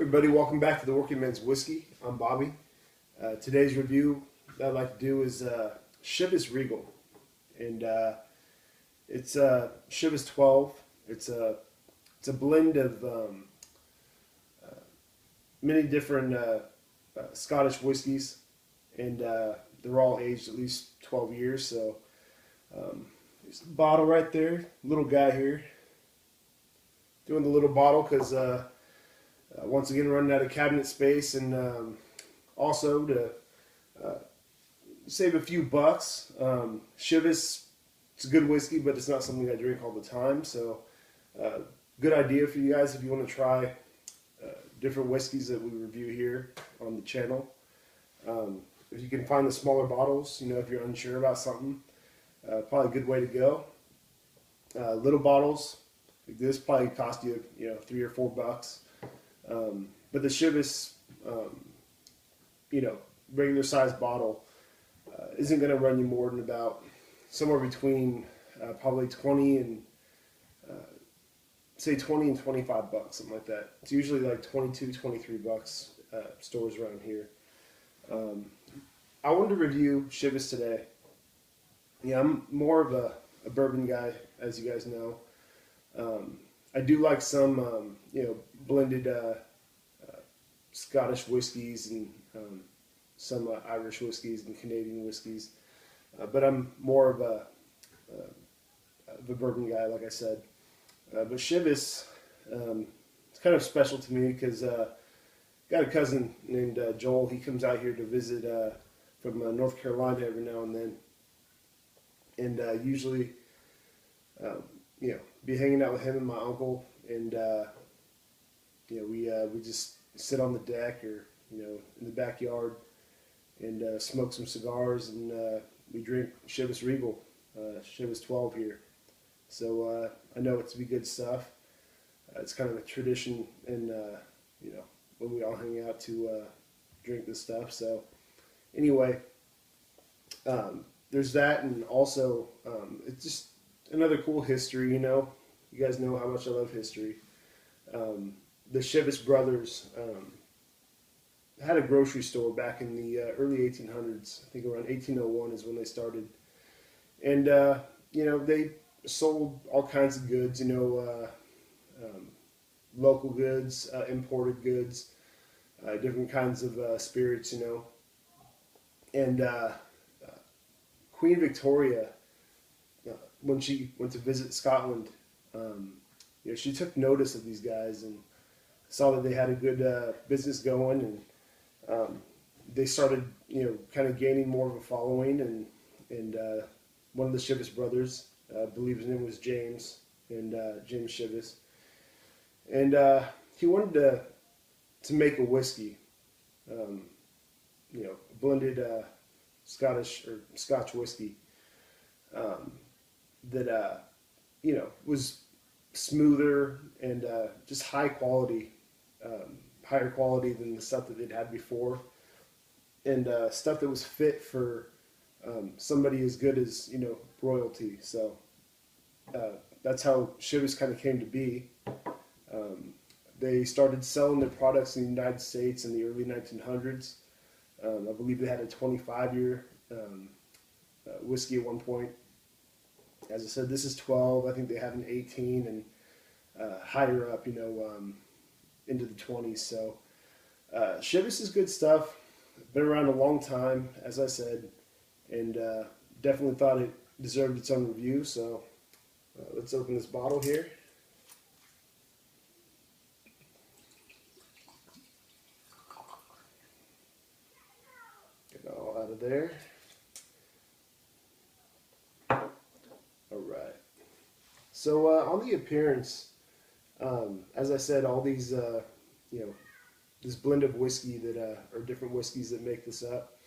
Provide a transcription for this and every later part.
everybody, welcome back to the Working Men's Whiskey. I'm Bobby. Today's review that I'd like to do is Chivas Regal, and it's Chivas 12. It's a blend of many different Scottish whiskeys, and they're all aged at least 12 years. So there's the bottle right there, little guy here, doing the little bottle because once again running out of cabinet space, and also to save a few bucks. Chivas, it's a good whiskey, but it's not something I drink all the time, so good idea for you guys if you want to try different whiskeys that we review here on the channel. If you can find the smaller bottles, if you're unsure about something, probably a good way to go. Little bottles like this probably cost you, $3 or $4. But the Chivas, regular size bottle isn't going to run you more than about somewhere between probably 20 and say 20 and $25, something like that. It's usually like 22, $23 stores around here. I wanted to review Chivas today. Yeah, I'm more of a bourbon guy, as you guys know. I do like some, blended Scottish whiskeys and some Irish whiskeys and Canadian whiskeys, but I'm more of a bourbon guy, like I said. But Chivas, it's kind of special to me because got a cousin named Joel. He comes out here to visit from North Carolina every now and then, and usually, be hanging out with him and my uncle, and we just sit on the deck or in the backyard and smoke some cigars, and we drink Chivas Regal, Chivas 12 here. So I know it to be good stuff. It's kind of a tradition, and when we all hang out to drink this stuff. So anyway, there's that, and also it's just another cool history. You guys know how much I love history. The Chivas brothers had a grocery store back in the early 1800s. I think around 1801 is when they started. And, they sold all kinds of goods, local goods, imported goods, different kinds of spirits, And Queen Victoria, when she went to visit Scotland, she took notice of these guys and saw that they had a good business going, and they started, kind of gaining more of a following. And one of the Chivas brothers, I believe his name was James, and James Chivas, and he wanted to make a whiskey, blended Scottish or Scotch whiskey that was smoother and just high quality, higher quality than the stuff that they'd had before, and stuff that was fit for somebody as good as royalty. So that's how Chivas kind of came to be. They started selling their products in the United States in the early 1900s. I believe they had a 25-year whiskey at one point. As I said, this is 12. I think they have an 18 and higher up, into the 20s. So Chivas is good stuff. Been around a long time, as I said, and definitely thought it deserved its own review. So let's open this bottle here. Get it all out of there. Alright, so on the appearance, as I said, all these, this blend of whiskey that are different whiskeys that make this up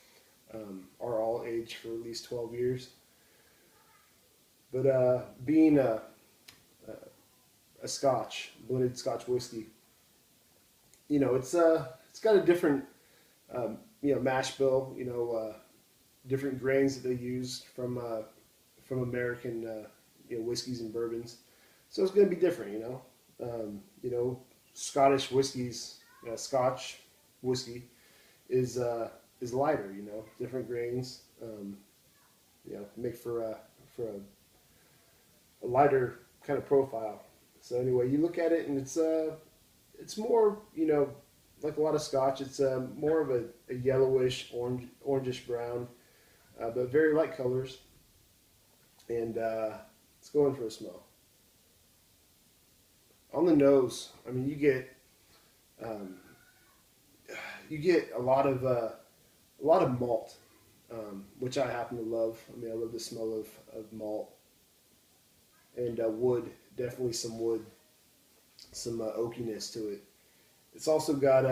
are all aged for at least 12 years. But being a Scotch, blended Scotch whiskey, it's got a different, mash bill, different grains that they use from American, whiskeys and bourbons. So it's going to be different, Scottish whiskeys Scotch whiskey is lighter. Different grains. Make for a lighter kind of profile. So anyway, you look at it and it's more like a lot of Scotch. It's more of a yellowish orangish brown, but very light colors. And let's go in for a smell. On the nose, I mean, um, you get a lot of malt, which I happen to love. I mean, I love the smell of malt and wood. Definitely some wood, some oakiness to it. It's also got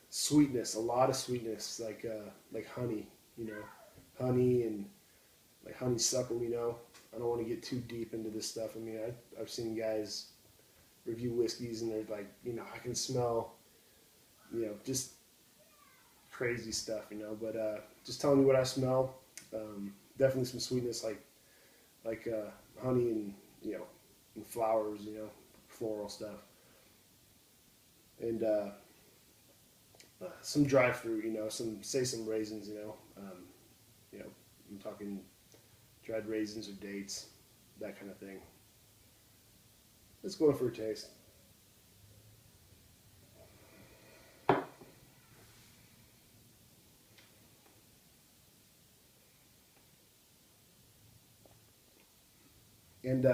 sweetness, a lot of sweetness, like honey, honey and like honeysuckle. I don't want to get too deep into this stuff. I mean, I've seen guys review whiskeys and they're like, I can smell, just crazy stuff, But just telling you what I smell, definitely some sweetness, like honey and and flowers, floral stuff, and some dry fruit, some raisins, I'm talking dried raisins or dates, that kind of thing. Let's go in for a taste. And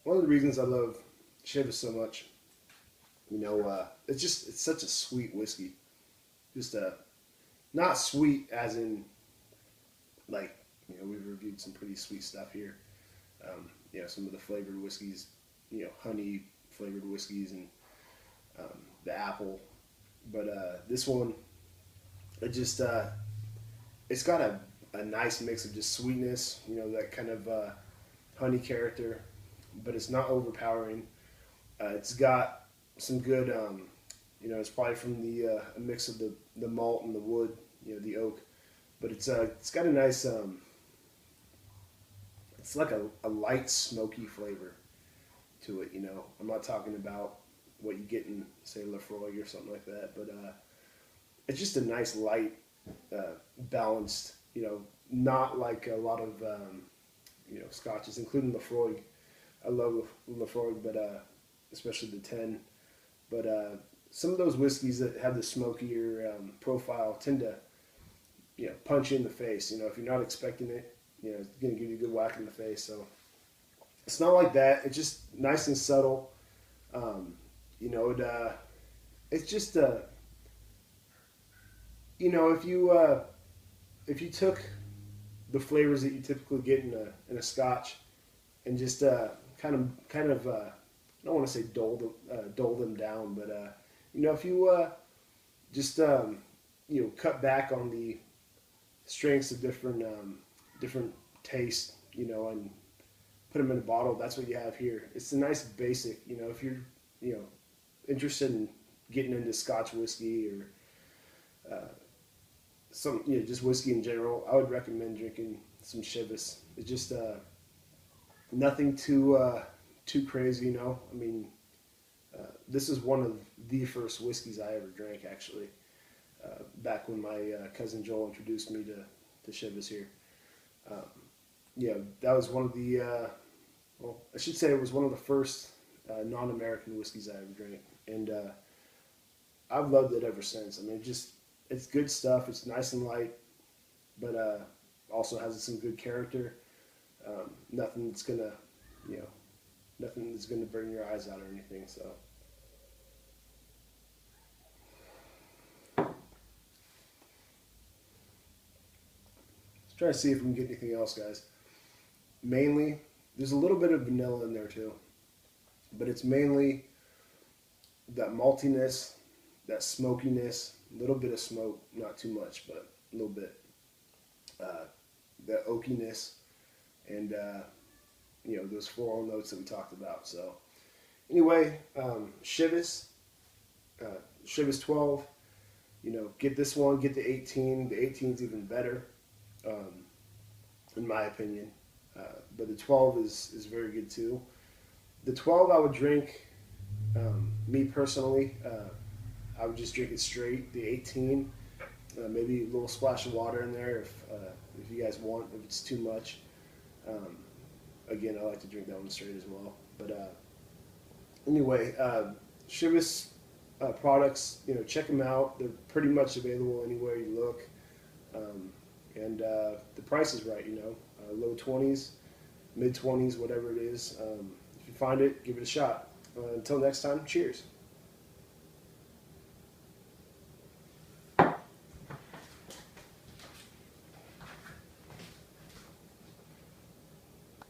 one of the reasons I love Chivas so much, it's such a sweet whiskey. Just not sweet as in like we've reviewed some pretty sweet stuff here. Some of the flavored whiskeys, honey flavored whiskeys and the apple. But this one, it's got a nice mix of just sweetness, that kind of honey character, but it's not overpowering. It's got some good, it's probably from the a mix of the malt and the wood, the oak, but it's got a nice, it's like a light smoky flavor to it. I'm not talking about what you get in say Lafroig or something like that, but it's just a nice light, balanced, not like a lot of scotches, including Lafroig. I love Lafroig, but especially the 10. But some of those whiskeys that have the smokier profile tend to punch you in the face. If you're not expecting it, it's going to give you a good whack in the face. So it's not like that. It's just nice and subtle. It's just if you took the flavors that you typically get in a Scotch and just kind of I don't want to say dole them down, but if you just cut back on the strengths of different tastes, and put them in a bottle. That's what you have here. It's a nice basic. If you're interested in getting into Scotch whiskey or some just whiskey in general, I would recommend drinking some Chivas. It's just nothing too crazy. I mean, this is one of the first whiskeys I ever drank, actually. Back when my cousin Joel introduced me to Chivas here. That was one of the, I should say it was one of the first non-American whiskeys I ever drank. And I've loved it ever since. I mean, it's good stuff. It's nice and light, but also has some good character. Nothing that's gonna burn your eyes out or anything. So. Try to see if we can get anything else, guys. Mainly, there's a little bit of vanilla in there too, but it's mainly that maltiness, that smokiness, a little bit of smoke, not too much, but a little bit. That oakiness, and those floral notes that we talked about. So, anyway, Chivas, Chivas 12. Get this one, get the 18. The 18 is even better. In my opinion, but the 12 is very good too. The 12 I would drink Me personally, I would just drink it straight, the 18. Maybe a little splash of water in there if you guys want, if it's too much. Um, Again, I like to drink that one straight as well. But anyway, Chivas products, check them out. They're pretty much available anywhere you look. And the price is right, low 20s, mid 20s, whatever it is. If you find it, give it a shot. Until next time, cheers.